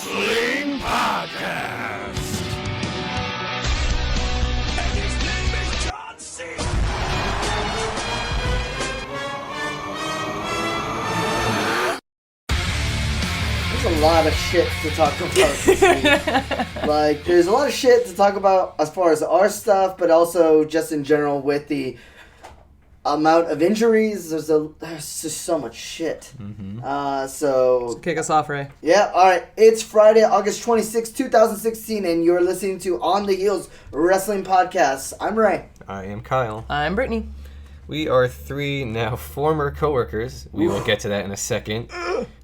Wrestling Podcast. And his name is John Cena. There's a lot of shit to talk about this week. Like, there's a lot of shit to talk about as far as our stuff, but also just in general with the amount of injuries. There's just so much shit. So Kick us off, Ray. yeah, alright. It's Friday, August 26, 2016, and you're listening to On the Heels Wrestling Podcast. I'm Ray. I am Kyle. I'm Brittany. We are three now former coworkers. We will get to that in a second.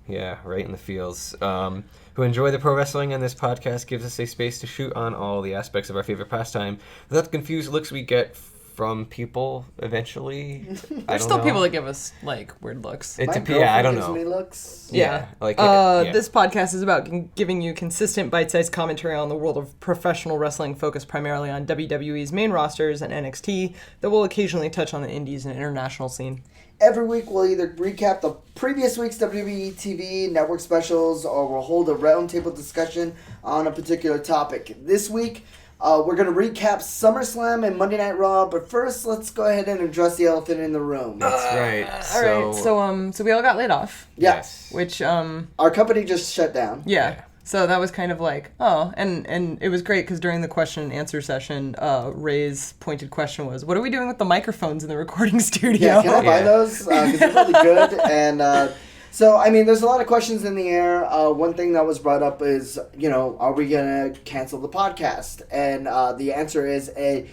Yeah, right in the feels. Who enjoy the pro wrestling, and this podcast gives us a space to shoot on all the aspects of our favorite pastime without the confused looks we get from people eventually. There's still people that give us, like, weird looks. I don't gives know. me looks. Yeah. Yeah. This podcast is about giving you consistent bite-sized commentary on the world of professional wrestling, focused primarily on WWE's main rosters and NXT, that will occasionally touch on the indies and international scene. Every week, we'll either recap the previous week's WWE TV network specials, or we'll hold a roundtable discussion on a particular topic. This week, we're going to recap SummerSlam and Monday Night Raw, but first, let's go ahead and address the elephant in the room. That's right. All right, so we all got laid off. Yeah. Yes. Which, Our company just shut down. yeah. So that was kind of like, oh, and it was great because during the question and answer session, Ray's pointed question was, what are we doing with the microphones in the recording studio? Yeah, can I buy those? Because they're really good. And so, I mean, there's a lot of questions in the air. One thing that was brought up is, are we going to cancel the podcast? And the answer is a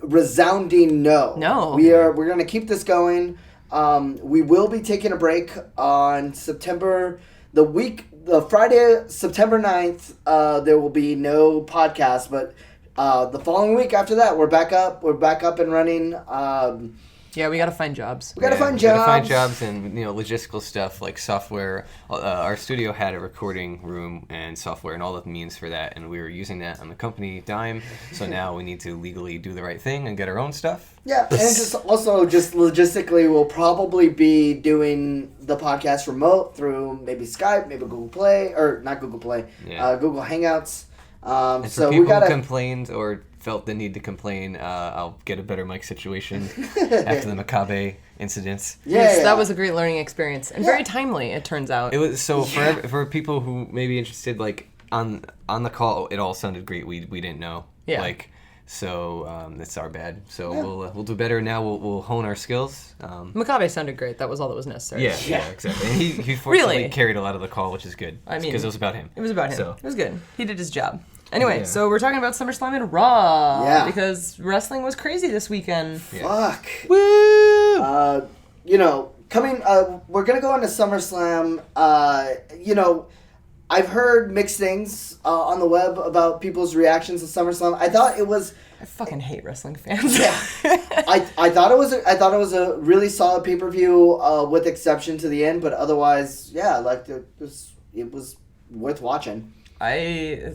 resounding no. No. We're going to keep this going. We will be taking a break on the Friday, September 9th, there will be no podcast, but the following week after that, we're back up and running. Yeah, we got to find jobs. We got to find We gotta jobs. find jobs and logistical stuff like software. Our studio had a recording room and software and all the means for that, and we were using that on the company dime. So now we need to legally do the right thing and get our own stuff. Yeah, and just logistically, we'll probably be doing the podcast remote through maybe Skype, maybe Google Play, or not Google Play, Yeah. Google Hangouts. And for So people we gotta. who complained or felt the need to complain, I'll get a better mic situation after the Makabe incidents. Yeah, That was a great learning experience and very timely, it turns out. It was so for people who may be interested, like on the call, it all sounded great. We didn't know. Yeah. So it's our bad. So we'll do better now. We'll hone our skills. Makabe sounded great. That was all that was necessary. Yeah, exactly. And he fortunately Really? carried a lot of the call, which is good. I mean, because it was about him. It was about him. So. It was good. He did his job. Anyway, Yeah. so we're talking about SummerSlam and Raw. Yeah. Because wrestling was crazy this weekend. Fuck. Woo! We're gonna go into SummerSlam. I've heard mixed things on the web about people's reactions to SummerSlam. I thought it was. I fucking hate wrestling fans. Yeah. I thought it was a really solid pay-per-view with exception to the end, but otherwise, yeah, like it was worth watching.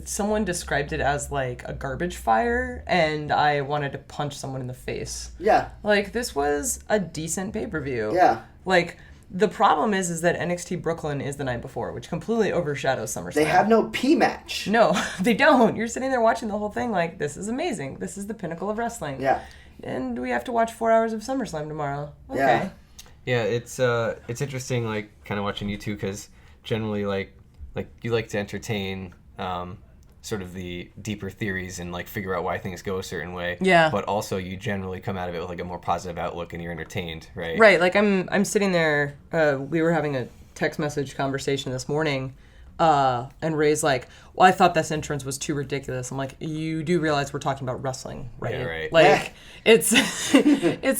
Someone described it as like a garbage fire, and I wanted to punch someone in the face. Yeah. Like, this was a decent pay-per-view. Yeah. Like, the problem is that NXT Brooklyn is the night before, which completely overshadows SummerSlam. They have no P match. No, they don't. You're sitting there watching the whole thing like, this is amazing. This is the pinnacle of wrestling. Yeah. And we have to watch 4 hours of SummerSlam tomorrow. Okay. Yeah. Yeah, it's interesting, like, kind of watching you two, because generally, like you like to entertain sort of the deeper theories and, like, figure out why things go a certain way. Yeah. But also, you generally come out of it with, like, a more positive outlook, and you're entertained, right? Right, like I'm sitting there, we were having a text message conversation this morning, and Ray's like, well, I thought this entrance was too ridiculous. I'm like, you do realize we're talking about wrestling, right? Yeah, right. Like, it's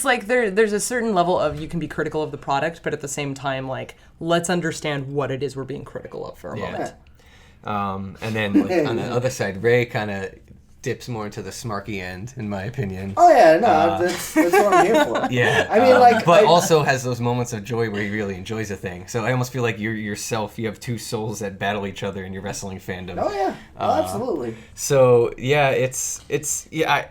like there's a certain level of, you can be critical of the product, but at the same time, like, let's understand what it is we're being critical of for a moment. And then, like, on the other side, Ray kind of dips more into the smarky end, in my opinion. Oh yeah, no, that's what I'm here for. Yeah. I mean, but also has those moments of joy where he really enjoys a thing. So I almost feel like you're yourself. You have two souls that battle each other in your wrestling fandom. Oh yeah, absolutely. So yeah, it's I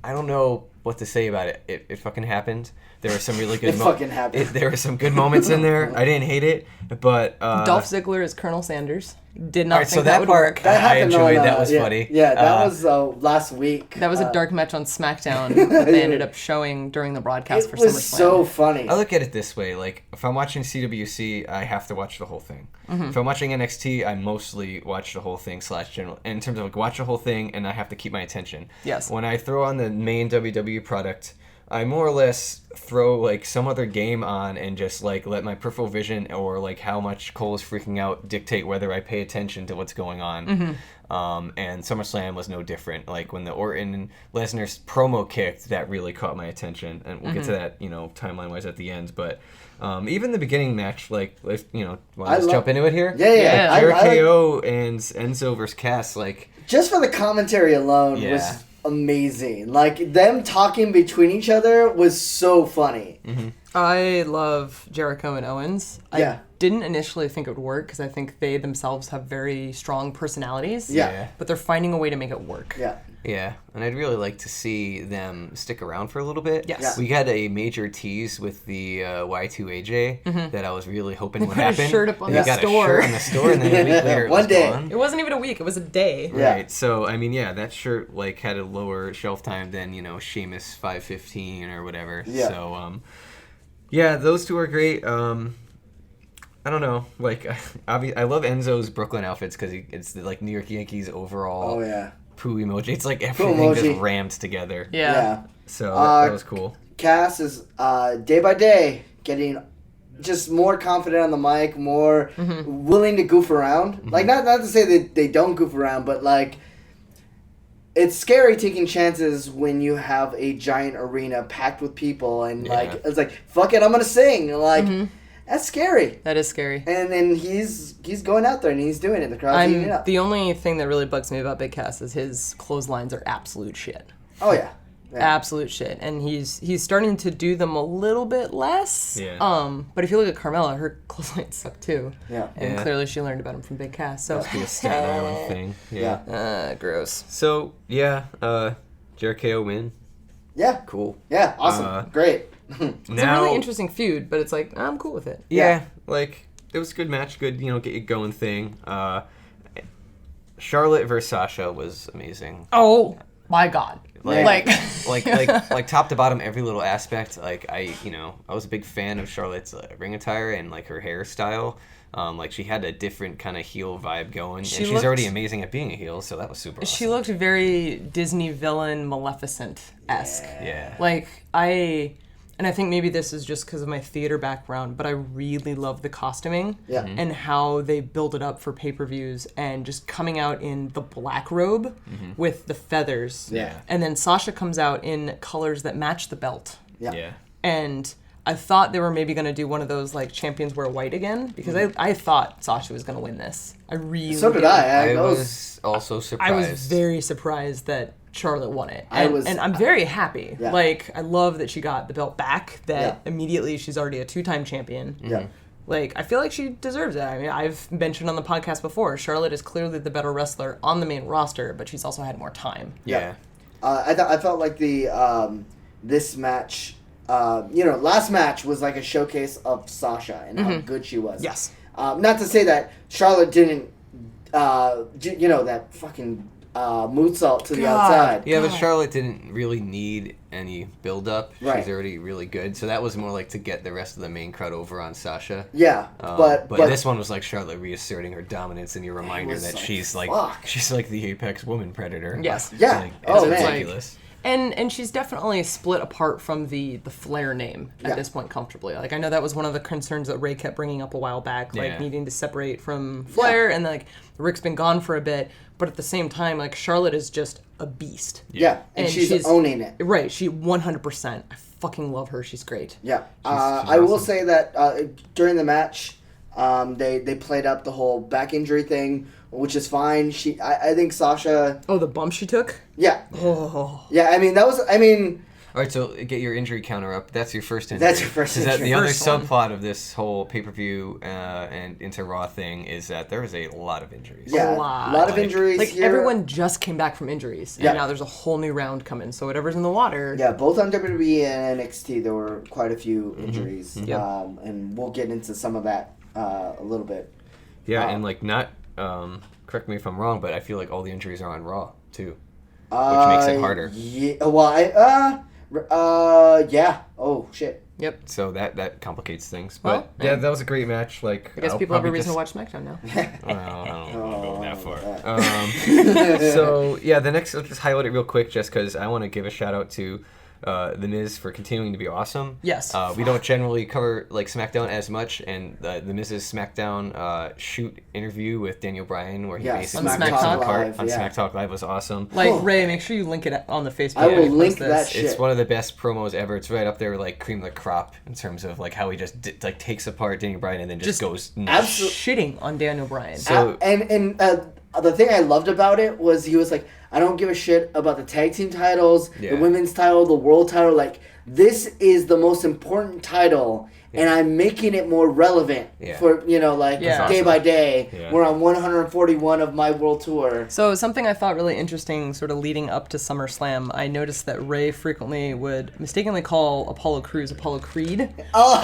don't know what to say about it. It fucking happened. There were some really good fucking happened. There were some good moments in there. I didn't hate it, but Dolph Ziggler is Colonel Sanders. Did not all right, think so that would part work. That I happened enjoyed. on, That was yeah, funny. Yeah, that was last week. That was a dark match on SmackDown that they ended up showing during the broadcast It for was SummerSlam. so funny. I look at it this way: like, if I'm watching CWC, I have to watch the whole thing. If I'm watching NXT, I mostly watch the whole thing / general. In terms of like, watch the whole thing, and I have to keep my attention. Yes. When I throw on the main WWE product, I more or less throw like some other game on and just like let my peripheral vision or like how much Cole is freaking out dictate whether I pay attention to what's going on. And SummerSlam was no different. Like when the Orton and Lesnar's promo kicked, that really caught my attention, and we'll get to that, timeline wise at the end. But even the beginning match, like want to jump into it here? Yeah. Jericho and Enzo versus Cass, like Just for the commentary alone was amazing. Like them talking between each other was so funny. I love Jericho and Owens. Yeah. I didn't initially think it would work because I think they themselves have very strong personalities. Yeah. But they're finding a way to make it work. Yeah, and I'd really like to see them stick around for a little bit. Yes. We had a major tease with the Y2AJ that I was really hoping would put a happen. shirt up on They the got store. a shirt on the store, and then a week later it One was day. gone. It wasn't even a week. It was a day. Yeah. Right, so, I mean, yeah, that shirt, like, had a lower shelf time than, Sheamus 515 or whatever. Yeah. So, yeah, those two are great. I don't know, like, I love Enzo's Brooklyn outfits because it's the, like, New York Yankees overall. Oh yeah. Poo emoji. It's like everything emoji. just rammed together. Yeah. So that was cool. Cass is day by day getting just more confident on the mic, more willing to goof around. Like not to say that they don't goof around, but like it's scary taking chances when you have a giant arena packed with people and like it's like fuck it, I'm gonna sing. Like that's scary. That is scary. And then he's going out there and he's doing it. The crowd's eating it up. The only thing that really bugs me about Big Cass is his clotheslines are absolute shit. Oh yeah. Absolute shit. And he's starting to do them a little bit less. Yeah. But if you look at Carmella, her clotheslines suck too. Yeah. And Yeah. clearly she learned about him from Big Cass. So Be a Staten Island thing. Yeah. gross. So, yeah, Jericho win. Yeah. Cool. Yeah. Awesome. Great. It's a really interesting feud, but it's like, I'm cool with it. Yeah, like, it was a good match, good, get you going thing. Charlotte versus Sasha was amazing. Oh my god. Like top to bottom, every little aspect. Like I was a big fan of Charlotte's ring attire and like her hairstyle. Like she had a different kind of heel vibe going, and she's already amazing at being a heel, so that was super awesome. She looked very Disney villain Maleficent-esque. Yeah. Like and I think maybe this is just because of my theater background, but I really love the costuming and how they build it up for pay-per-views and just coming out in the black robe with the feathers. Yeah. And then Sasha comes out in colors that match the belt. Yeah. And I thought they were maybe going to do one of those like champions wear white again because I thought Sasha was going to win this. I really So did I. I was also surprised. I was very surprised that Charlotte won it. I And, was- and I'm very happy. Yeah. Like, I love that she got the belt back, that immediately she's already a 2-time champion. Yeah. Like, I feel like she deserves it. I mean, I've mentioned on the podcast before, Charlotte is clearly the better wrestler on the main roster, but she's also had more time. Yeah. I felt like this match, last match was like a showcase of Sasha and how good she was. Yes. Not to say that Charlotte didn't, that fucking moonsault to the outside. Yeah, but Charlotte didn't really need any build-up. Right. She's already really good. So that was more like to get the rest of the main crowd over on Sasha. Yeah, but this one was like Charlotte reasserting her dominance and your reminder was that like, she's like fuck. she's like the apex woman predator. Yes. Yeah. Like, Oh, it's man. ridiculous. And she's definitely split apart from the Flair name at Yeah. this point comfortably. Like, I know that was one of the concerns that Ray kept bringing up a while back, like Yeah. needing to separate from Flair, and like Rick's been gone for a bit, but at the same time, like Charlotte is just a beast. yeah, and she's owning it. Right, she 100%. I fucking love her. She's great. Yeah, she's I will awesome. say that during the match, they played up the whole back injury thing, which is fine. I think Sasha. Oh, the bump she took? Yeah. Oh. Yeah, I mean that was. I mean. All right, so get your injury counter up. That's your first injury. That's your first Is that injury. the other First one. subplot of this whole pay-per-view and into Raw thing is that there is a lot of injuries. Yeah, A lot. a lot of Like- injuries Like here. everyone just came back from injuries, and Yeah. now there's a whole new round coming. So whatever's in the water. Yeah, both on WWE and NXT, there were quite a few injuries, Yep. and we'll get into some of that a little bit. Yeah, and like not. Correct me if I'm wrong, but I feel like all the injuries are on Raw too. makes it harder. Yeah, yeah. Oh shit. Yep. So that complicates things. Well, But yeah, that was a great match. Like I guess I'll people have a probably reason just- to watch SmackDown now. Well, I don't want to go that that. far. So yeah, the next, let's just highlight it real quick, just because I want to give a shout out to The Miz for continuing to be awesome. Yes. We don't generally cover like SmackDown as much, and The Miz's SmackDown shoot interview with Daniel Bryan, where he Yeah, basically Smack ripped Talk him apart Live, on yeah. Smack Talk Live was awesome. Like Oh. Ray, make sure you link it on the Facebook. I will when we post link this. that shit. It's one of the best promos ever. It's right up there with like Cream of the Crop in terms of like how he just like takes apart Daniel Bryan and then just goes nuts. Absolutely. Shitting on Daniel Bryan. So- And the thing I loved about it was he was like, I don't give a shit about the tag team titles, Yeah. the women's title, the world title. Like, this is the most important title, and I'm making it more relevant for, like, Yeah. day by day. Yeah. We're on 141 of my world tour. So something I thought really interesting sort of leading up to SummerSlam, I noticed that Ray frequently would mistakenly call Apollo Crews Apollo Creed. Oh,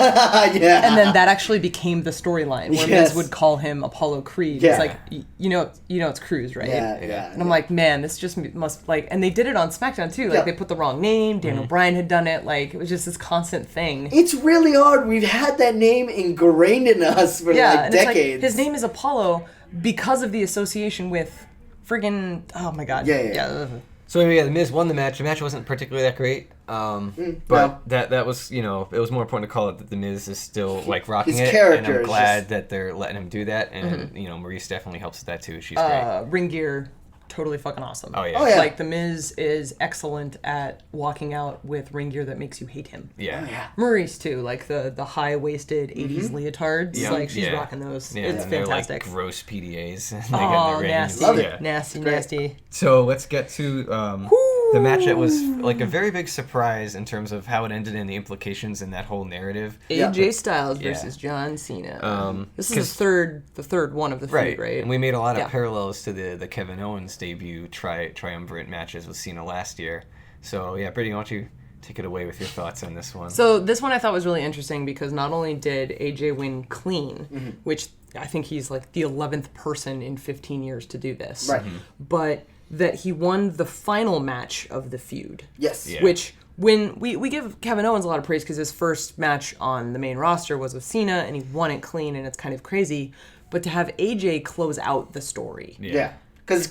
yeah. And then that actually became the storyline where Yes. Miz would call him Apollo Creed. Yeah. It's like, you know it's Crews, right? Yeah. And I'm like, man, this just must, like, and they did it on SmackDown too. Like, Yeah. they put the wrong name. Daniel Bryan had done it. Like, it was just this constant thing. It's really hard. We've had that name ingrained in us for like and it's decades. his name is Apollo because of the association with friggin', oh my god. Yeah. So anyway, The Miz won the match. The match wasn't particularly that great, but that was, it was more important to call it that The Miz is still like rocking His it, character and I'm is glad just- that they're letting him do that. And Maurice definitely helps with that too. She's great. Ring gear, totally fucking awesome. Oh yeah. Oh, yeah. Like, The Miz is excellent at walking out with ring gear that makes you hate him. Yeah. yeah. Maurice too, like the high-waisted 80s leotards, Yeah, like she's yeah. rocking those. Yeah, It's and they're like fantastic. gross PDAs. They get in Oh, the ring. nasty. Love it. Yeah. Nasty, Great. nasty. So let's get to the match that was like a very big surprise in terms of how it ended and the implications in that whole narrative. AJ Styles Yeah. versus John Cena. This is 'cause- the third one of the feud, right? And we made a lot of Yeah. parallels to the Kevin Owens debut triumvirate matches with Cena last year. So yeah, Brittany, why don't you take it away with your thoughts on this one? So this one I thought was really interesting because not only did AJ win clean, which I think he's like the 11th person in 15 years to do this, Right. but that he won the final match of the feud. Yes. Yeah. Which, when we give Kevin Owens a lot of praise because his first match on the main roster was with Cena and he won it clean and it's kind of crazy. But to have AJ close out the story. Yeah. Because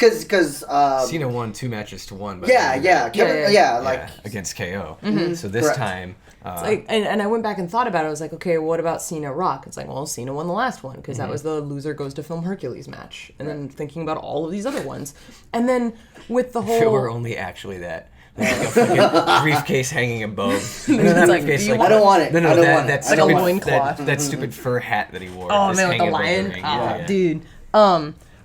Cena won 2 matches to 1. But against KO. Mm-hmm. So this Correct. time, Like, and I went back and thought about it. I was like, okay, what about Cena Rock? It's like, well, Cena won the last one because that was the loser goes to film Hercules match. And then thinking about all of these other ones. And then with the if it whole... were only actually that. Like a fucking briefface hanging above. No, It's not like, briefcase, do you I don't want it. No, I don't that, want that it. Like a stupid, loincloth. that stupid fur hat that he wore. Oh, just man, with the hanging above lion? ring. Oh, Yeah, yeah. dude.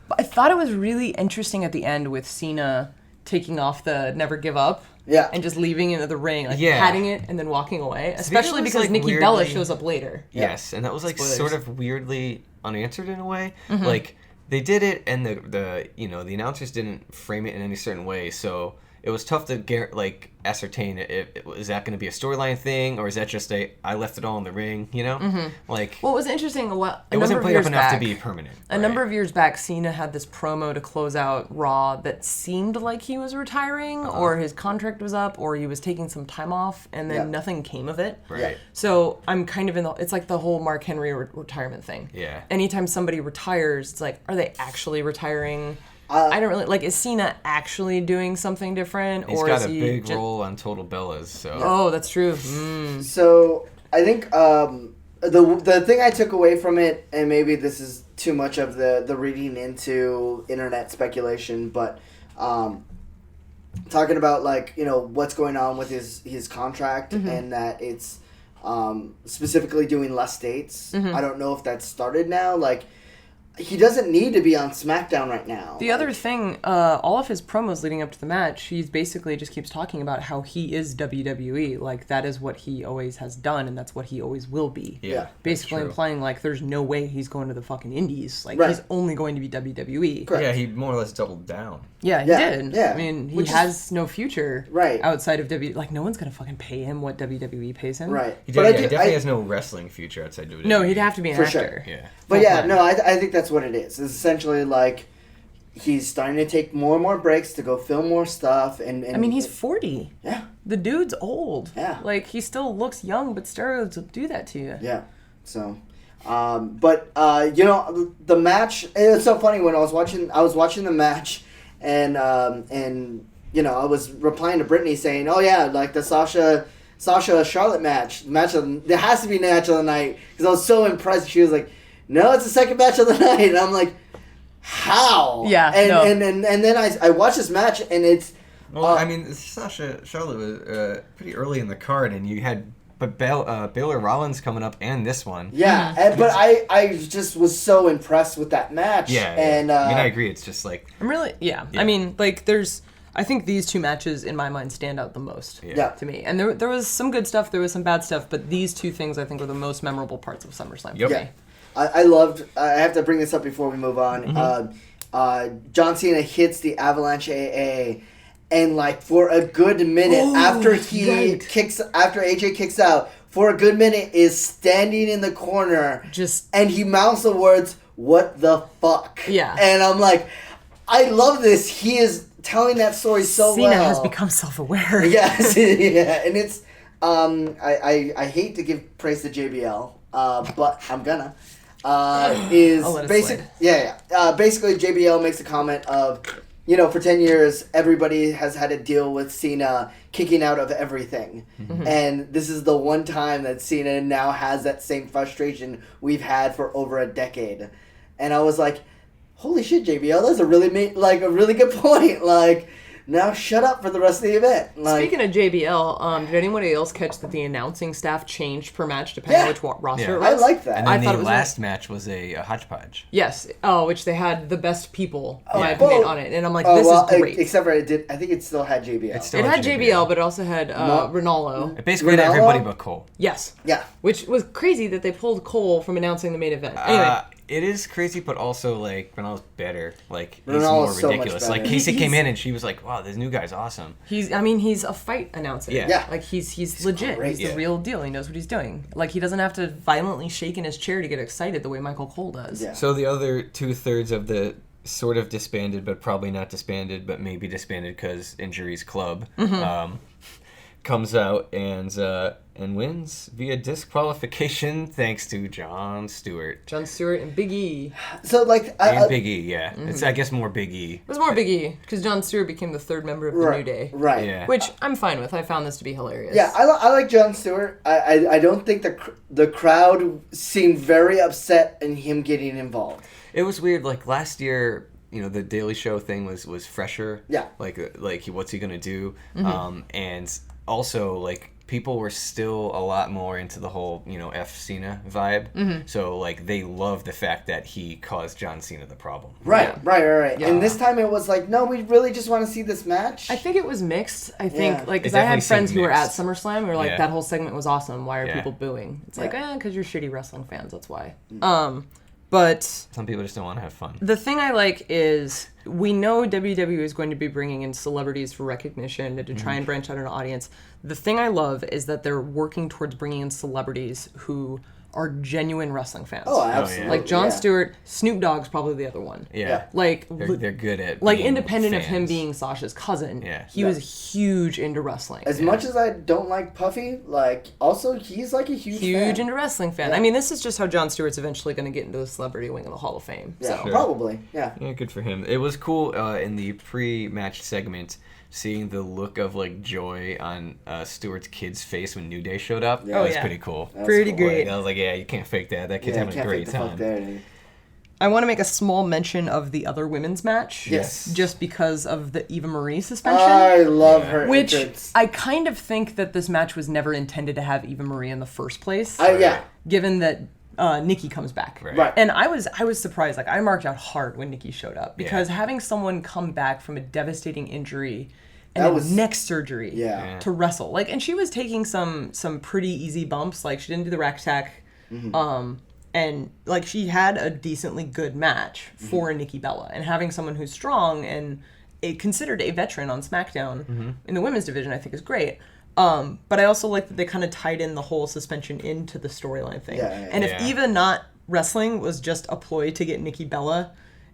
But I thought it was really interesting at the end with Cena taking off the never give up. Yeah. And just leaving it at the ring, like Yeah. patting it and then walking away. it Especially was, because like, Nikki Bella weirdly- shows up later. Yes, and that was like Spoilers. sort of weirdly unanswered in a way. Mm-hmm. Like they did it, and the the announcers didn't frame it in any certain way, so it was tough to ascertain if is that going to be a storyline thing or is that just I left it all in the ring, Like What was interesting, it wasn't played up enough to be permanent. A number of years back, Cena had this promo to close out Raw that seemed like he was retiring, or his contract was up, or he was taking some time off, and then Yeah. nothing came of it. Right. So I'm kind of it's like the whole Mark Henry retirement thing. Yeah. Anytime somebody retires, it's like, are they actually retiring? I don't really, like, is Cena actually doing something different? He's or got is a he big just... role on Total Bellas, so Oh, that's true. Mm. So I think the thing I took away from it, and maybe this is too much of the reading into internet speculation, but talking about what's going on with his contract and that it's specifically doing less dates. I don't know if that's started now. Like he doesn't need to be on SmackDown right now. The other thing, all of his promos leading up to the match, he basically just keeps talking about how he is WWE. Like, that is what he always has done, and that's what he always will be. Yeah. Basically true. implying, like, there's no way he's going to the fucking indies. Like, Right. he's only going to be WWE. Correct. Yeah, he more or less doubled down. Yeah, he Yeah, did. yeah. I mean, he Which is- has no future Right. outside of WWE. Like, no one's going to fucking pay him what WWE pays him. Right. He, But did, I yeah, he do- definitely I- has no wrestling future outside WWE. No, he'd have to be an For sure. actor. Yeah. But yeah, Full-time. no, I think that's what it is. It's essentially like he's starting to take more and more breaks to go film more stuff. And I mean, he's 40. Yeah. The dude's old. Yeah. Like, he still looks young, but steroids will do that to you. Yeah. So, you know, the match. It's so funny when I was watching the match, and you know, I was replying to Brittany saying, "Oh yeah, like the Sasha Charlotte match there has to be match of the night," because I was so impressed. She was like, "No, it's the second match of the night," and I'm like, "How?" Yeah, And no. and then I watched this match, and it's. Well, I mean, Sasha Charlotte was pretty early in the card, and you had Bayley Rollins coming up, and this one. Yeah, but I just was so impressed with that match. Yeah, and I mean, I agree. It's just like I'm really, yeah. Yeah. I mean, like, I think these two matches, in my mind, stand out the most Yeah. to me. And there was some good stuff, there was some bad stuff, but these two things, I think, were the most memorable parts of SummerSlam Yep. for Yeah. me. I loved. I have to bring this up before we move on. John Cena hits the Avalanche AA, and like for a good minute Oh, after he right. after AJ kicks out, for a good minute is standing in the corner, Just, and he mouths the words, "What the fuck?" Yeah. and I'm like, I love this. He is telling that story so Cena well. has become self-aware. Yes, yeah, and it's I hate to give praise to JBL, but I'm gonna. Is I'll let it basic, slide. yeah. Basically, JBL makes a comment of, you know, for 10 years, everybody has had to deal with Cena kicking out of everything, and this is the one time that Cena now has that same frustration we've had for over a decade, and I was like, holy shit, JBL, that's a really a really good point. Like, now shut up for the rest of the event. Like, Speaking of JBL, did anybody else catch that the announcing staff changed per match depending Yeah. on which roster Yeah. it I was? like that. And I then thought the it was last match was a hodgepodge. Yes. Oh, which they had the best people, in my Yeah. opinion, Well, on it. And I'm like, oh, this well, is great. except for I think it still had JBL. It's still It had JBL. JBL, but it also had No. Ronaldo. It basically had Ronaldo? everybody but Cole. Yes. Yeah. Which was crazy that they pulled Cole from announcing the main event. Anyway. It is crazy, but also like Ronaldo's better. Like he's Ronaldo's more so much ridiculous. Like better. Casey came He's- in and she was like, "Wow, this new guy's awesome." He's a fight announcer. Yeah. Yeah. Like he's legit. great. He's the Yeah. real deal. He knows what he's doing. Like he doesn't have to violently shake in his chair to get excited the way Michael Cole does. Yeah. So the other 2/3 of the sort of disbanded, but probably not disbanded, but maybe disbanded because injuries club, comes out and wins via disqualification thanks to Jon Stewart Jon Stewart and Big E. So like, and Big E. Yeah, it's I guess more Big E. It was more Big E because Jon Stewart became the third member of the New Day. Right. Yeah. Which I'm fine with. I found this to be hilarious. Yeah, I like Jon Stewart. I don't think the crowd seemed very upset in him getting involved. It was weird. Like last year, you know, the Daily Show thing was fresher. Yeah. Like what's he gonna do? And also like people were still a lot more into the whole F Cena vibe. So like they loved the fact that he caused John Cena the problem. Right. Yeah. Right. Yeah. And this time it was like, no, we really just want to see this match. I think it was mixed. I think, Yeah. like, because It I had definitely friends seemed who were at mixed. SummerSlam who were like, Yeah. that whole segment was awesome. Why are Yeah. people booing? It's like, Yeah. because you're shitty wrestling fans. That's why. But Some people just don't want to have fun. the thing I like is we know WWE is going to be bringing in celebrities for recognition and to try and branch out an audience. The thing I love is that they're working towards bringing in celebrities who are genuine wrestling fans. Oh, absolutely. Like Jon yeah. Stewart, Snoop Dogg's probably the other one. Yeah. Like They're good at like being independent of him fans. being Sasha's cousin, Yeah. he was huge into wrestling. As much as I don't like Puffy, like also he's like a huge Huge fan. into wrestling fan. Yeah. I mean, this is just how Jon Stewart's eventually going to get into the celebrity wing of the Hall of Fame. Yeah, So probably. Yeah. Yeah, good for him. It was cool in the pre-match segment seeing the look of like joy on Stewart's kid's face when New Day showed up. Yeah. That Oh, was yeah. pretty cool. That's Pretty cool. great. Like, I was like, yeah, you can't fake that. That kid's Yeah, having a can't great fake the fuck time. there, dude. I want to make a small mention of the other women's match. Yes. Just because of the Eva Marie suspension. I love Yeah. her which entrance. I kind of think that this match was never intended to have Eva Marie in the first place. Yeah. Given that Nikki comes back. Right. And I was surprised. Like, I marked out hard when Nikki showed up because having someone come back from a devastating injury and That then was- neck surgery Yeah. to wrestle. Like, and she was taking some pretty easy bumps. Like, she didn't do the rack attack. And like, she had a decently good match for Nikki Bella, and having someone who's strong and considered a veteran on SmackDown in the women's division, I think is great. But I also like that they kind of tied in the whole suspension into the storyline thing. And if even not wrestling was just a ploy to get Nikki Bella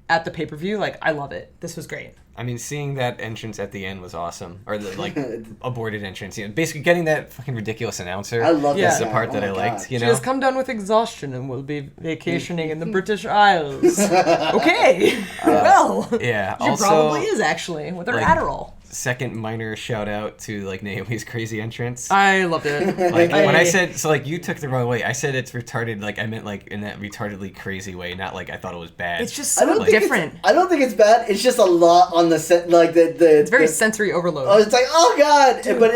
at the pay-per-view, like, I love it. This was great. I mean, seeing that entrance at the end was awesome. Or the, like, aborted entrance. You know, basically getting that fucking ridiculous announcer. I love Yeah. that. Is the guy. part Oh that my I liked, God. you She know? has come down with exhaustion and will be vacationing in the British Isles. Okay. Well. Yeah, She also, probably is, actually, with her like, Adderall. second minor shout out to, like, Naomi's crazy entrance. I loved it. Like, when I said, so, like, you took the wrong way. I said it's retarded, like, I meant, like, in that retardedly crazy way, not, like, I thought it was bad. It's just I don't so think different. I don't think it's bad. It's just a lot on the set. Like the It's very sensory overload. Oh, it's like, oh god! But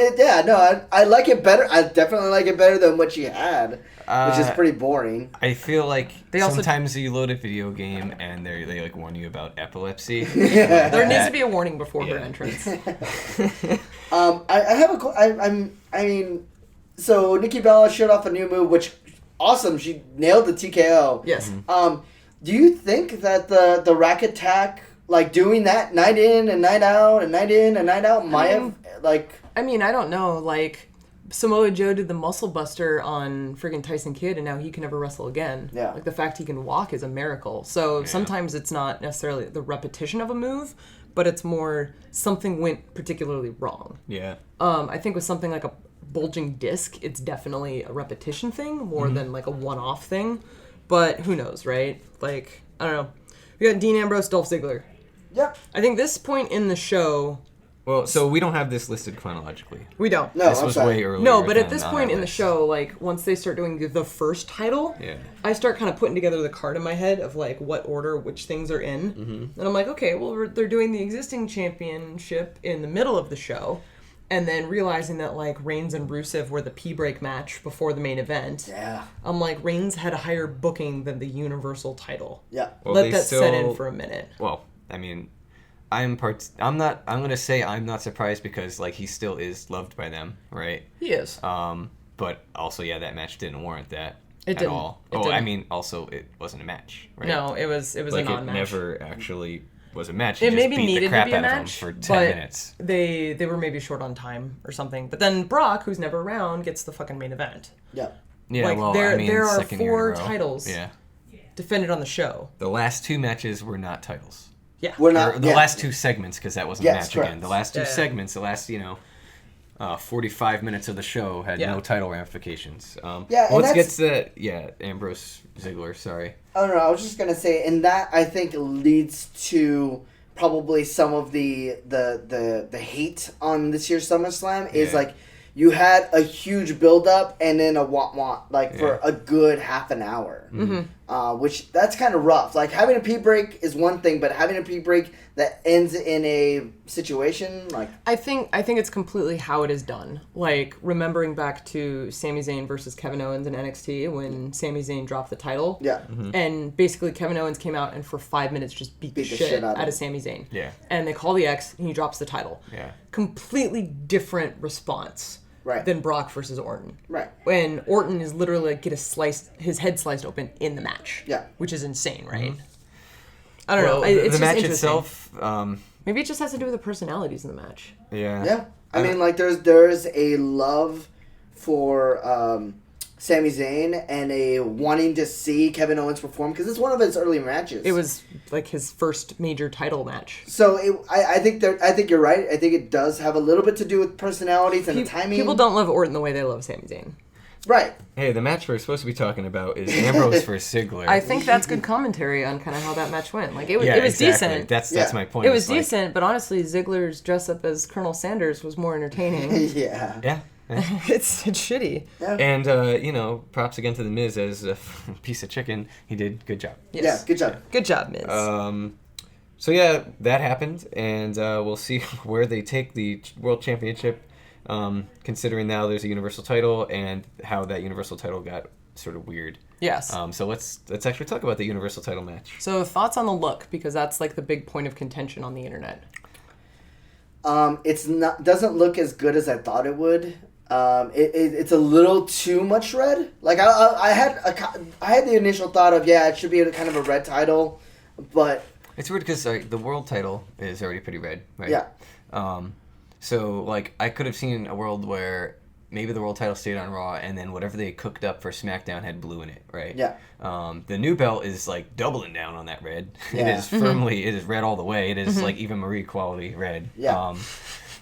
I like it better. I definitely like it better than what she had, which is pretty boring. I feel like They also- sometimes you load a video game and they like warn you about epilepsy. There needs to be a warning before her Yeah. entrance. I have I mean, so Nikki Bella showed off a new move, which awesome. She nailed the TKO. Yes. Do you think that the rack attack, like doing that night in and night out and night in and night out, might have like? I mean, I don't know. Like, Samoa Joe did the muscle buster on friggin' Tyson Kidd, and now he can never wrestle again. Yeah. Like, the fact he can walk is a miracle. So sometimes it's not necessarily the repetition of a move, but it's more something went particularly wrong. Yeah. I think with something like a bulging disc, it's definitely a repetition thing more than like a one-off thing. But who knows, right? Like, I don't know. We got Dean Ambrose, Dolph Ziggler. Yep. I think this point in the show, Well, so we don't have this listed chronologically. we don't. No, This I'm was sorry. way earlier. No, but at than this on point our in the list. show, like, once they start doing the first title, I start kind of putting together the card in my head of, like, what order which things are in. And I'm like, okay, well, they're doing the existing championship in the middle of the show, and then realizing that, like, Reigns and Rusev were the P-break match before the main event. Yeah. I'm like, Reigns had a higher booking than the Universal title. Yeah. Well, Let they that set in still- for a minute. Well, I mean, I'm gonna say I'm not surprised because like he still is loved by them, right? He is. But also, yeah, that match didn't warrant that It at didn't. all. It I didn't. mean, also it wasn't a match, right? No, it was like a it non-match. never actually was a match. It He just maybe beat needed the crap to be a out of him match for 10 but minutes. They were maybe short on time or something. But then Brock, who's never around, gets the fucking main event. Yeah. Yeah, like, well, there- I mean, there are second year in a 4 row. titles. Yeah, Defended on the show. the last 2 matches were not titles. Yeah. We're Or not. the yeah. last 2 segments, because that wasn't Yes, a match correct. again. The last 2 Yeah. segments, the last 45 minutes of the show had Yeah. no title ramifications. Yeah, and let's get that's- to that. Ambrose Ziggler. Sorry. Oh no, I was just gonna say, and that I think leads to probably some of the hate on this year's SummerSlam is Yeah. like you had a huge build up and then a want like for Yeah. a good half an hour, which that's kind of rough. Like having a pee break is one thing, but having a pee break that ends in a situation like I think it's completely how it is done. Like, remembering back to Sami Zayn versus Kevin Owens in NXT when Sami Zayn dropped the title. yeah. And basically Kevin Owens came out and for 5 minutes just beat the shit out of Sami Zayn. Yeah. And they call the X and he drops the title. Yeah. Completely different response Right. than Brock versus Orton. Right. When Orton is literally like his head sliced open in the match. Yeah. Which is insane, right? I don't Well, know. It's the just match interesting. itself. Maybe it just has to do with the personalities in the match. Yeah. Yeah, I mean, like there's a love for Sami Zayn and a wanting to see Kevin Owens perform because it's one of his early matches. It was like his first major title match. So I think you're right. I think it does have a little bit to do with personalities and the timing. People don't love Orton the way they love Sami Zayn. Right. Hey, the match we're supposed to be talking about is Ambrose versus Ziggler. I think that's good commentary on kind of how that match went. Like, it was exactly. decent. That's Yeah. my point. It was It's like- decent, but honestly, Ziggler's dress up as Colonel Sanders was more entertaining. Yeah. Yeah. it's shitty. And props again to the Miz as a piece of chicken. He did good job. Yes. Yeah. Good job. Good job, Miz. So yeah, that happened, and we'll see where they take the World Championship. Considering now there's a Universal title and how that Universal title got sort of weird Yes. So let's actually talk about the Universal title match. So thoughts on the look, because that's like the big point of contention on the internet. Doesn't look as good as I thought it would. It's a little too much red. Like I had the initial thought of it should be kind of a red title, but it's weird because the world title is already pretty red, right? Yeah. So like I could have seen a world where maybe the world title stayed on Raw, and then whatever they cooked up for SmackDown had blue in it, right? Yeah. The new belt is like doubling down on that red. Yeah. It is firmly, it is red all the way. It is like even Marie quality red. Yeah.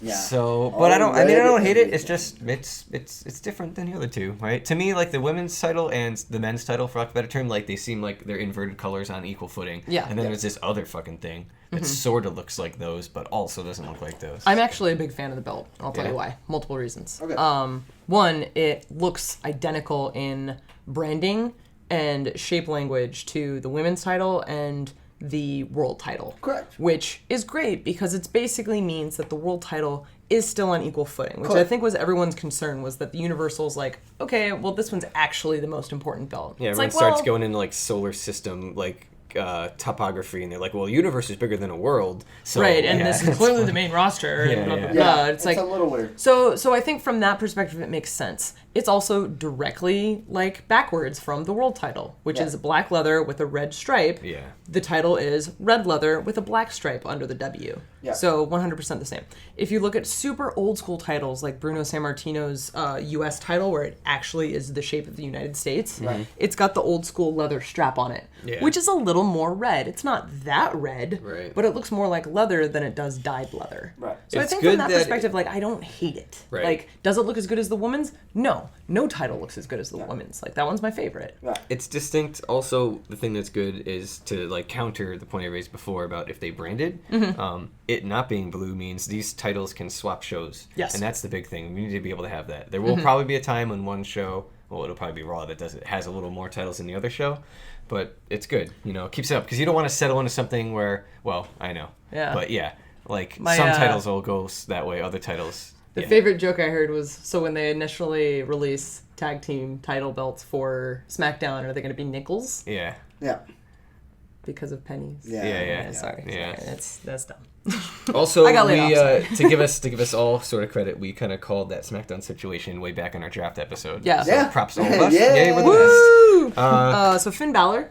Yeah. So, but I don't hate it. It's just, it's different than the other two, right? To me, like the women's title and the men's title, for lack of a better term, like they seem like they're inverted colors on equal footing. Yeah. And then there's this other fucking thing that sort of looks like those, but also doesn't look like those. I'm actually a big fan of the belt. I'll tell you why. Multiple reasons. Okay. One, it looks identical in branding and shape language to the women's title and the world title. Correct. Which is great because it basically means that the world title is still on equal footing, which Correct. I think was everyone's concern, was that the Universal's like, okay, well, this one's actually the most important belt. Yeah, it's everyone like, starts going into like solar system, like topography, and they're like, well, universe is bigger than a world. So, right, and yeah, this is clearly the main roster. And blah, blah, blah. Yeah, It's like a little weird. So I think from that perspective, it makes sense. It's also directly like backwards from the world title, which is black leather with a red stripe. Yeah. The title is red leather with a black stripe under the W. Yeah. So 100% the same. If you look at super old school titles like Bruno Sammartino's U.S. title, where it actually is the shape of the United States, it's got the old school leather strap on it, which is a little more red. It's not that red, but it looks more like leather than it does dyed leather. Right. So I It's think good from that that perspective, like, I don't hate it. Right. Like, does it look as good as the women's? No title looks as good as the women's. Like, that one's my favorite. Right. It's distinct. Also, the thing that's good is to like counter the point I raised before about if they branded. It not being blue means these titles can swap shows. Yes. And that's the big thing. We need to be able to have that. There will probably be a time when one show, well, it'll probably be Raw that has a little more titles than the other show, but it's good. You know, it keeps it up because you don't want to settle into something where, well, I know. Yeah. But yeah, like My, some titles will go that way. Other titles. The yeah. favorite joke I heard was, so when they initially release tag team title belts for SmackDown, are they going to be nickels Yeah. Yeah. because of pennies? Yeah. Sorry. That's dumb. Also, I got laid off, to give us all sort of credit, we kind of called that SmackDown situation way back in our draft episode. Yeah. So Yeah. props to all of us. Yeah. Yay, we're the Woo! best. So Finn Balor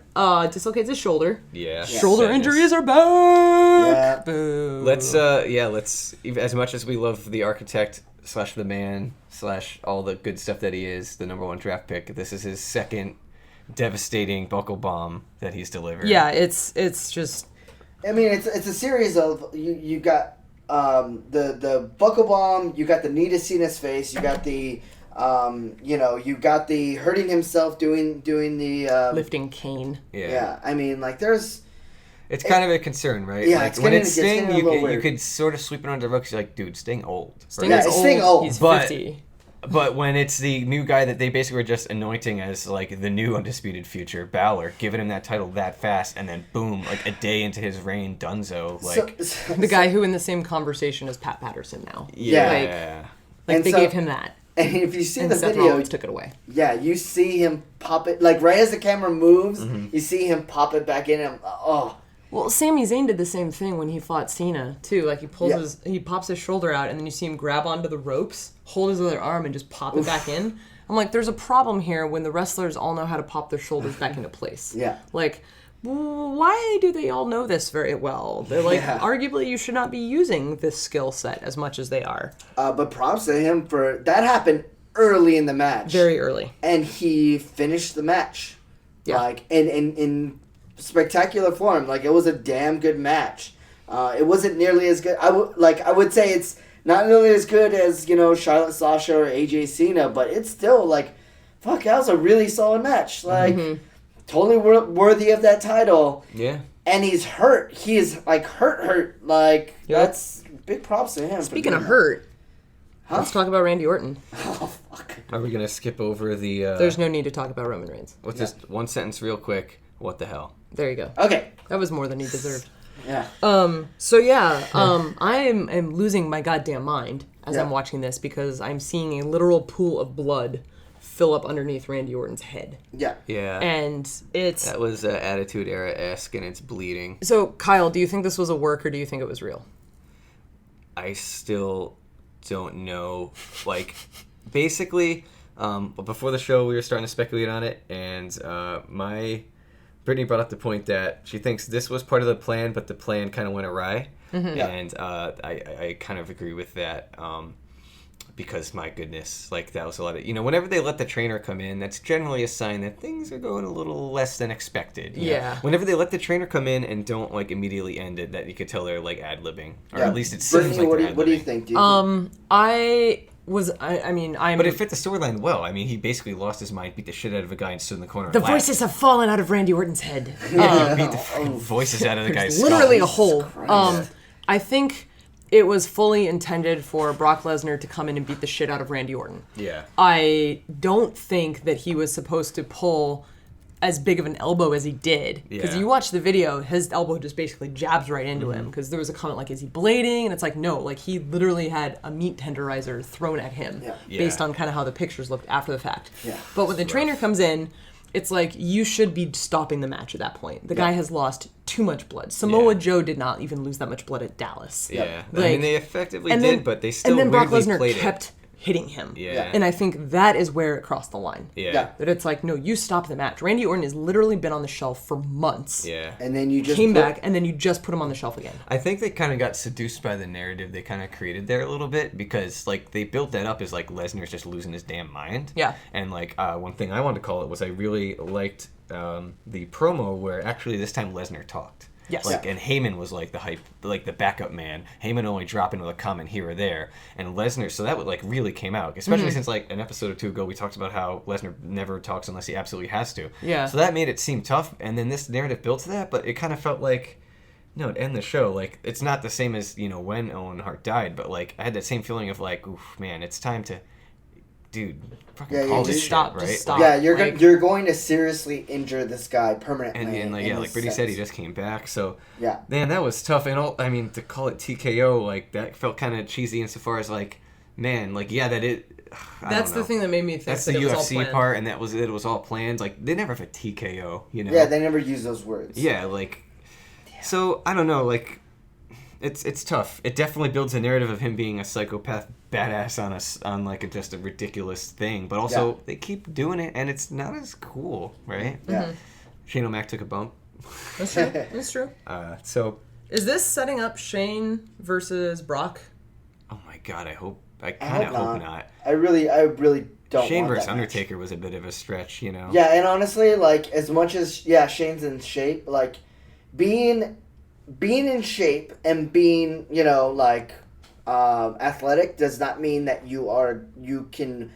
dislocates his shoulder. Yeah. Shoulder Sadness. injuries are back. Yeah. Boo. Let's as much as we love the architect / the man / all the good stuff that he is, the number one draft pick. This is his second devastating buckle bomb that he's delivered. Yeah, it's just. I mean, it's a series of you got the buckle bomb, you got the knee to Cena's face, you got the you got the hurting himself doing the Lifting cane. yeah. I mean, like there's It's kind of a concern, right? Yeah, like it's when getting- it's it's getting Sting, a you little could, you weird. could sort of sweep it under the rug 'cause you're like, dude, Sting old. Sting Yeah, is it's old. Sting old. He's But- 50. But when it's the new guy that they basically were just anointing as like the new undisputed future, Balor, giving him that title that fast, and then boom, like a day into his reign, Dunzo, like The guy who in the same conversation as Pat Patterson now. yeah. Like And they so- gave him that. And if you see And the Seth video, Rollins took it away. yeah, you see him pop it like right as the camera moves. Mm-hmm. You see him pop it back in. And Well, Sami Zayn did the same thing when he fought Cena too. Like Yeah. he pops his shoulder out, and then you see him grab onto the ropes, hold his other arm, and just pop it back in. I'm like, there's a problem here when the wrestlers all know how to pop their shoulders back into place. Yeah. Like, why do they all know this very well? They're like, Yeah. arguably, you should not be using this skill set as much as they are. but props to him for that happened early in the match, Very early. and he finished the match, Yeah. like in spectacular form. Like it was a damn good match. It wasn't nearly as good. I would say it's not nearly as good as Charlotte, Sasha, or AJ Cena, but it's still like, fuck, that was a really solid match. Like totally worthy of that title. Yeah. And he's hurt. He is like hurt. Like Yep. that's big props to him. Speaking for of doing hurt, Huh? let's talk about Randy Orton. that. Oh fuck. Are we gonna skip over the? There's no need to talk about Roman Reigns. What's just one sentence, real quick? What the hell? There you go. Okay. That was more than he deserved. Yeah. I am losing my goddamn mind as Yeah. I'm watching this because I'm seeing a literal pool of blood fill up underneath Randy Orton's head. Yeah. Yeah. And it's... That was Attitude Era-esque, and it's bleeding. So, Kyle, do you think this was a work or do you think it was real? I still don't know. Like, basically, before the show, we were starting to speculate on it, and Brittany brought up the point that she thinks this was part of the plan, but the plan kind of went awry. Mm-hmm. Yeah. And I kind of agree with that. Because my goodness, like that was a lot of, whenever they let the trainer come in, that's generally a sign that things are going a little less than expected. Yeah. Whenever they let the trainer come in and don't like immediately end it, that you could tell they're like ad-libbing, or Yeah. at least it seems Brittany, like what do you think? I'm... But it fit the storyline well. I mean, he basically lost his mind, beat the shit out of a guy, and stood in the corner. The and laughed. voices have fallen out of Randy Orton's head. Beat the freaking voices out of the guy's skull. Literally a Jesus hole. Christ. I think it was fully intended for Brock Lesnar to come in and beat the shit out of Randy Orton. Yeah. I don't think that he was supposed to pull as big of an elbow as he did. Because Yeah. you watch the video, his elbow just basically jabs right into him. Because there was a comment like, is he blading? And it's like, no, like he literally had a meat tenderizer thrown at him Yeah. based Yeah. on kind of how the pictures looked after the fact. Yeah. But when the trainer comes in, it's like you should be stopping the match at that point. The guy has lost too much blood. Samoa Yeah. Joe did not even lose that much blood at Dallas. Yeah. I Like- mean, they effectively And did, then, but they still and then Brock weirdly Lesnar played kept hitting him. Yeah. And I think that is where it crossed the line. Yeah. Yeah. That it's like, no, you stop the match. Randy Orton has literally been on the shelf for months. Yeah. And then you just Came put- back, and then you just put him on the shelf again. I think they kind of got seduced by the narrative they kind of created there a little bit, because like they built that up as like Lesnar's just losing his damn mind. Yeah. And like one thing I wanted to call it was I really liked the promo where actually this time Lesnar talked. Yes. Like, Yeah. and Heyman was like the hype, like the backup man. Heyman only dropping with a comment here or there, and Lesnar. So that would like really came out, especially since like an episode or two ago we talked about how Lesnar never talks unless he absolutely has to. Yeah. So that made it seem tough, and then this narrative built to that, but it kind of felt like. No, to end the show, like, it's not the same as, when Owen Hart died, but, like, I had that same feeling of, like, oof, man, it's time to, dude, fucking Yeah, call yeah, this just shit, stop, right? just stop. Yeah, you're Like- you're going to seriously injure this guy permanently. And like, in yeah, like this Brittany said, he sense. just came back, so, Yeah. man, that was tough, and all, I mean, to call it TKO, like, that felt kind of cheesy insofar as, like, man, like, yeah, that it, I That's don't the know. thing that made me think That's that the it was all UFC planned. part, and it was all planned, like, they never have a TKO, Yeah, they never use those words. Yeah, like, so I don't know, like, it's tough. It definitely builds a narrative of him being a psychopath badass on like just a ridiculous thing, but also Yeah. they keep doing it, and it's not as cool, right? Yeah. Shane O'Mac took a bump, That's true. That's true. so Is this setting up Shane versus Brock? oh my god, I I kind of hope not. I really don't Shane want versus that match. Undertaker was a bit of a stretch, Yeah, and honestly, like, as much as Shane's in shape, like, being in shape and being, athletic does not mean that you can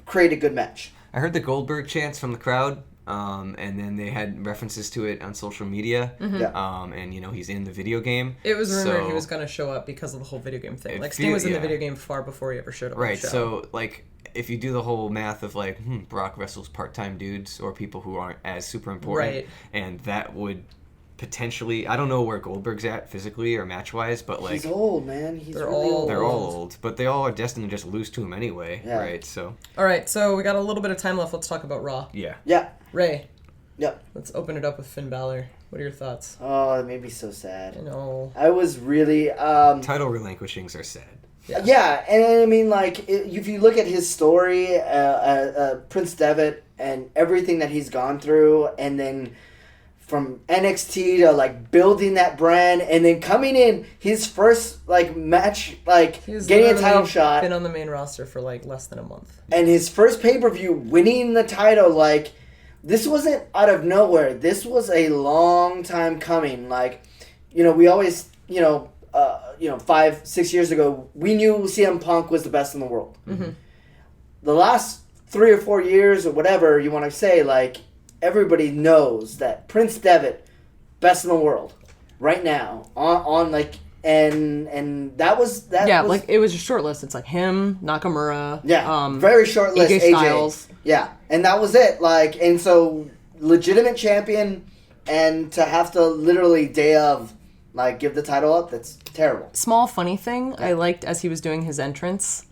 create a good match. I heard the Goldberg chants from the crowd, and then they had references to it on social media. Yeah. And he's in the video game. It was rumored so- he was going to show up because of the whole video game thing. It Like, Sting was in the yeah. video game far before he ever showed up on Right, the show. so, like, if you do the whole math of, like, Brock wrestles part-time dudes or people who aren't as super important, Right. and that would potentially, I don't know where Goldberg's at physically or match-wise, but, like, He's old, man. He's They're really all- old. they're all old, but they all are destined to just lose to him anyway, Yeah. right? So, All right, so we got a little bit of time left. Let's talk about Raw. yeah. Yeah. Ray, Yep. let's open it up with Finn Balor. What are your thoughts? Oh, it made me so I sad. know. I was really Title relinquishings are sad. Yeah, and I mean, like, if you look at his story, Prince Devitt, and everything that he's gone through, and then from NXT to, like, building that brand, and then coming in his first, like, match, like, He's getting a literally title shot, been on the main roster for, like, less than a month. and his first pay-per-view winning the title, like, this wasn't out of nowhere. This was a long time coming. Like, we always, 5-6 years ago, we knew CM Punk was the best in the world. Mm-hmm. The last 3 or 4 years, or whatever you want to say, like, everybody knows that Prince Devitt, best in the world, right now, on like, and that was. Yeah, like, it was a short list. It's like him, Nakamura. Yeah, very short list. AJ Styles. Yeah, and that was it. Like, and so legitimate champion, and to have to literally day of, like, give the title up, that's terrible. Small funny thing I liked as he was doing his entrance.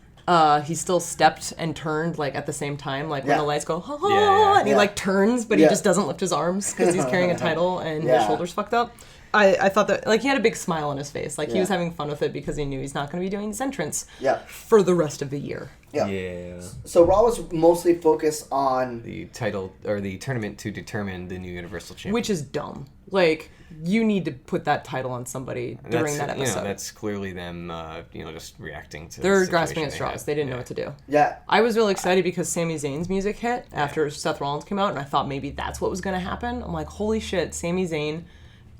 he still stepped and turned like at the same time, like when Yeah. the lights go, ha ha, Yeah. and he like turns, but he just doesn't lift his arms because he's carrying a title and his shoulders fucked up. I thought that, like, he had a big smile on his face. Like, he was having fun with it because he knew he's not going to be doing his entrance for the rest of the year. Yeah. So Raw was mostly focused on The title, or the tournament to determine the new Universal Champion. Which is dumb. Like, you need to put that title on somebody during that episode. That's clearly them, just reacting to They're the grasping at situation straws. They didn't know what to do. Yeah. I was really excited because Sami Zayn's music hit after Seth Rollins came out, and I thought maybe that's what was going to happen. I'm like, holy shit, Sami Zayn,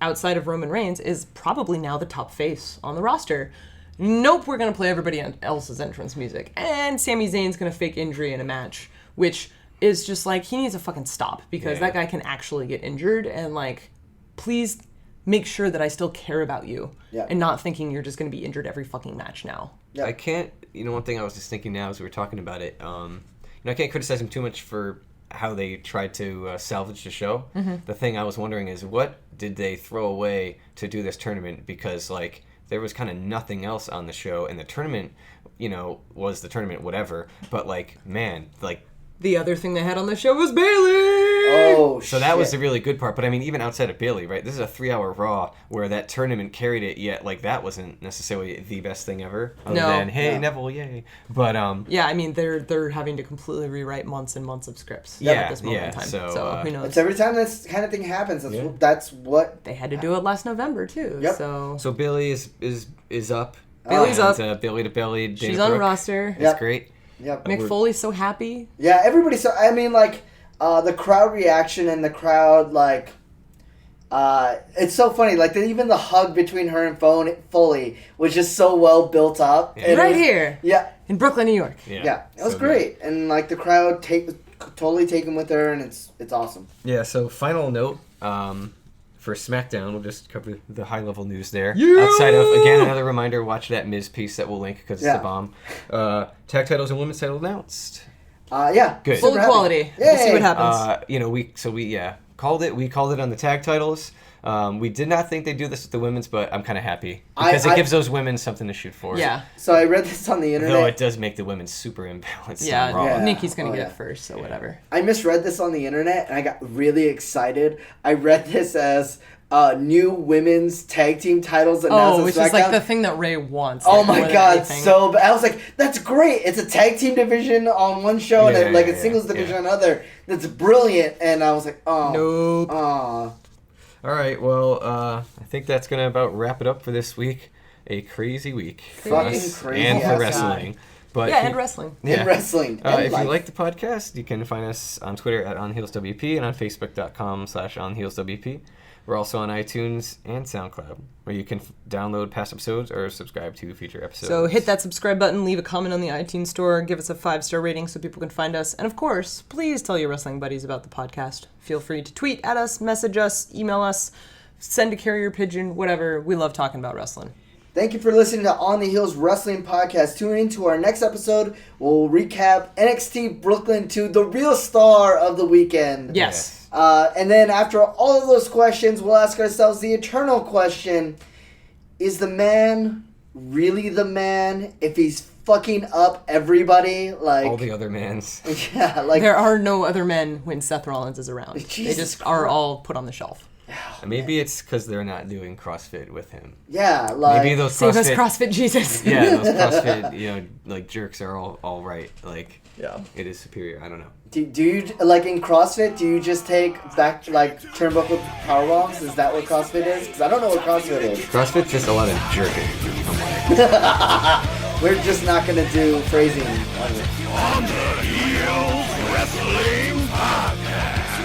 outside of Roman Reigns, is probably now the top face on the roster. Nope, we're going to play everybody else's entrance music. And Sami Zayn's going to fake injury in a match, which is just like, he needs to fucking stop because that guy can actually get injured. And like, please make sure that I still care about you and not thinking you're just going to be injured every fucking match now. Yeah. I can't, one thing I was just thinking now as we were talking about it, I can't criticize him too much for how they tried to salvage the show. The thing I was wondering is, what did they throw away to do this tournament? Because, like, there was kind of nothing else on the show, and the tournament, was the tournament, whatever. But, like, man, like... The other thing they had on the show was Bayley! Oh, So that was the really good part. But, I mean, even outside of Bayley, right? This is a 3-hour Raw where that tournament carried it, yet, like, that wasn't necessarily the best thing ever. Other than, hey, Neville, yay. But, yeah, I mean, they're having to completely rewrite months and months of scripts at this moment in time. So who knows? It's every time this kind of thing happens. That's what... They had to do it last November, too. Yep. So Bayley is up. Bayley's up. Belly to belly. Dana She's on the Brooke. roster. It's great. Yep. Mick Foley's so happy. Yeah, everybody's so... I mean, like, the crowd reaction and the crowd, like... it's so funny. Like, even the hug between her and Foley was just so well built up. Yeah. Right here. Yeah. In Brooklyn, New York. Yeah. It was great. Good. And, like, the crowd totally taken with her, and it's awesome. Yeah, so final note... for SmackDown, we'll just cover the high-level news there. Yeah! Outside of, again, another reminder, watch that Miz piece that we'll link because it's a bomb. Tag titles and women's title announced. Yeah. Good. Full equality. We'll see what happens. We called it. We called it on the tag titles. We did not think they'd do this with the women's, but I'm kind of happy because it gives those women something to shoot for. Yeah. So I read this on the internet. Though it does make the women super imbalanced. Yeah, on Raw. Nikki's going to get it first, so whatever. I misread this on the internet, and I got really excited. I read this as new women's tag team titles announced. Oh, which is like the thing that Ray wants. Oh like, my god, so I was like, that's great. It's a tag team division on one show and a singles division on another. That's brilliant. And I was like, oh. Nope. Aw. All right, well, I think that's going to about wrap it up for this week. A crazy week for us crazy. and for Yes, wrestling. But and wrestling. Yeah. And wrestling. If you like the podcast, you can find us on Twitter at OnHeelsWP and on Facebook.com/OnHeelsWP. We're also on iTunes and SoundCloud, where you can download past episodes or subscribe to future episodes. So hit that subscribe button, leave a comment on the iTunes store, give us a 5-star rating so people can find us. And of course, please tell your wrestling buddies about the podcast. Feel free to tweet at us, message us, email us, send a carrier pigeon, whatever. We love talking about wrestling. Thank you for listening to On the Heels Wrestling Podcast. Tune in to our next episode. We'll recap NXT Brooklyn to the real star of the weekend. Yes. And then after all of those questions, we'll ask ourselves the eternal question: is the man really the man if he's fucking up everybody? Like all the other mans. Yeah, like there are no other men when Seth Rollins is around. They just are all put on the shelf. Maybe it's because they're not doing CrossFit with him. Yeah, like maybe those save us CrossFit, CrossFit Jesus. Yeah, those CrossFit, like jerks are all right. Like, yeah, it is superior. I don't know. Do you like in CrossFit? Do you just take back like turnbuckle power bombs? Is that what CrossFit is? Because I don't know what CrossFit is. CrossFit's just a lot of jerking. We're just not gonna do phrasing. On the Heels Wrestling Podcast.